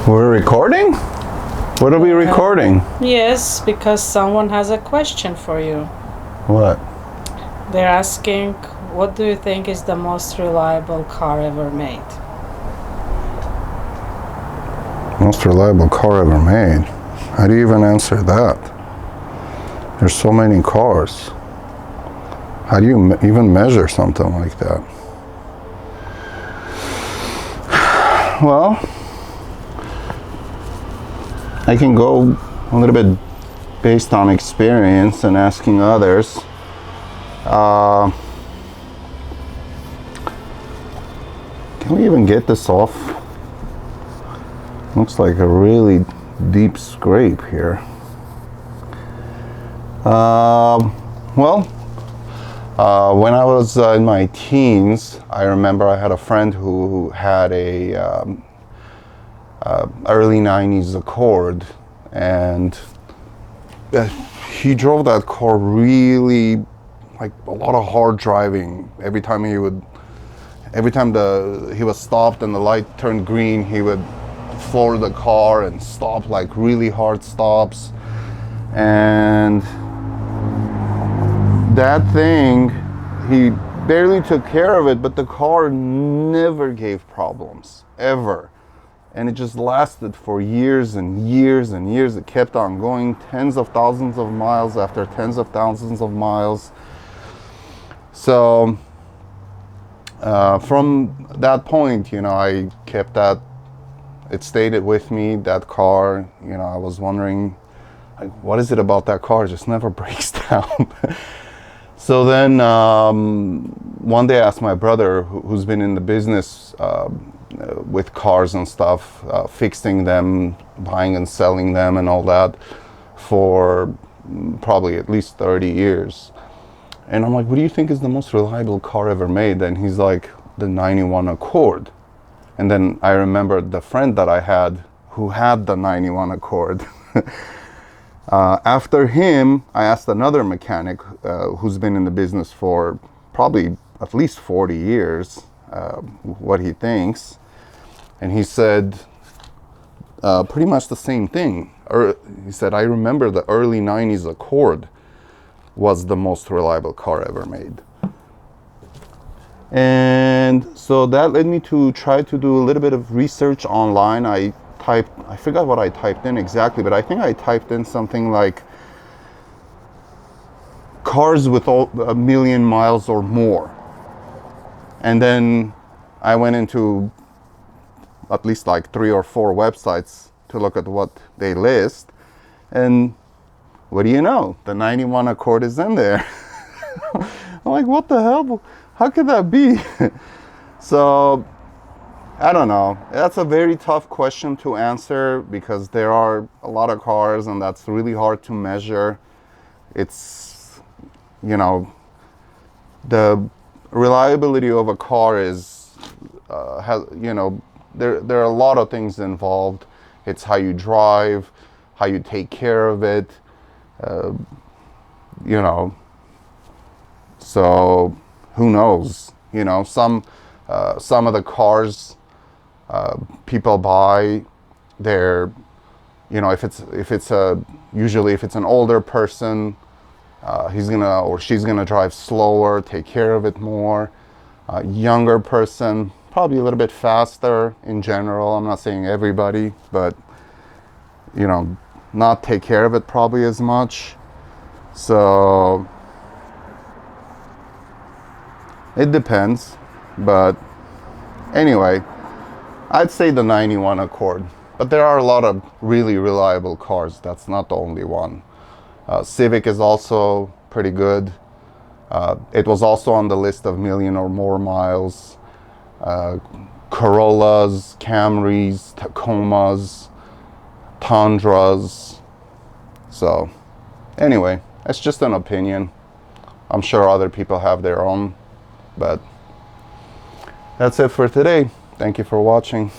We're recording? What are we recording? Yes, because someone has a question for you. What? They're asking, what do you think is the most reliable car ever made? Most reliable car ever made? How do you even answer that? There's so many cars. How do you even measure something like that? Well, I can go a little bit based on experience and asking others. Can we even get this off? Looks like a really deep scrape here. When I was in my teens, I remember I had a friend who had a early 90s Accord, and he drove that car really, like, a lot of hard driving. Every time he was stopped and the light turned green, he would floor the car and stop, like really hard stops. And that thing, he barely took care of it, but the car never gave problems, ever. And it just lasted for years and years and years. It kept on going, tens of thousands of miles after tens of thousands of miles. So from that point, I kept that. It stayed with me, that car. I was wondering, like, what is it about that car? It just never breaks down. So then one day I asked my brother, who's been in the business with cars and stuff, fixing them, buying and selling them and all that for probably at least 30 years. And I'm like, what do you think is the most reliable car ever made? And he's like, the 91 Accord. And then I remembered the friend that I had who had the 91 Accord. After him, I asked another mechanic who's been in the business for probably at least 40 years what he thinks. And he said pretty much the same thing. He said, I remember the early 90s Accord was the most reliable car ever made. And so that led me to try to do a little bit of research online. I forgot what I typed in exactly, but I think I typed in something like cars with 1 million miles or more. And then I went into at least like 3 or 4 websites to look at what they list. And what do you know? The 91 Accord is in there. I'm like, what the hell? How could that be? So, I don't know. That's a very tough question to answer because there are a lot of cars and that's really hard to measure. It's, the reliability of a car is, there are a lot of things involved. It's how you drive, how you take care of it, so who knows? Some of the cars people buy, they're, if it's an older person, he's gonna or she's gonna drive slower, take care of it more. Younger person, probably a little bit faster in general. I'm not saying everybody, but not take care of it probably as much. So it depends, but anyway, I'd say the 91 Accord. But there are a lot of really reliable cars. That's not the only one. Civic is also pretty good. It was also on the list of million or more miles. Corollas, Camrys, Tacomas, Tundras. So anyway, it's just an opinion. I'm sure other people have their own. But that's it for today. Thank you for watching.